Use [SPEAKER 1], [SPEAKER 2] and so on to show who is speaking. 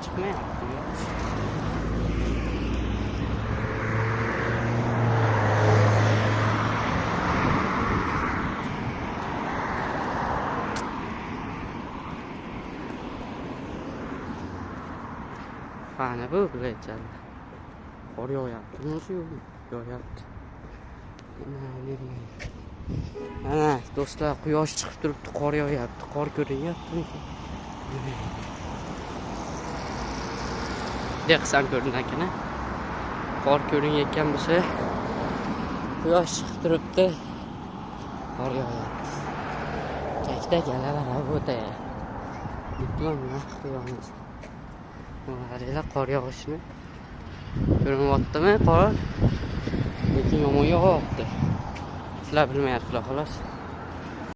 [SPEAKER 1] chiqmayapti. Mana bu bilaychadi. Qor yog'yapti, shu yog'yapti. Mana do'stlar, quyosh chiqib turibdi, qor yog'yapti. Qor ko'rinyaptimi? Deqsan ko'rinakini. Qor ko'rinayotgan bo'lsa, quyosh chiqib turibdi. Qor yog'yapti. Kakda galalar o'ta. Bittimi quyosh. Qaranglar, qor yog'ishini ko'rinyaptimi? Qor lekin yomon yog'yapti. Sizlar bilmayapsizlar xolos.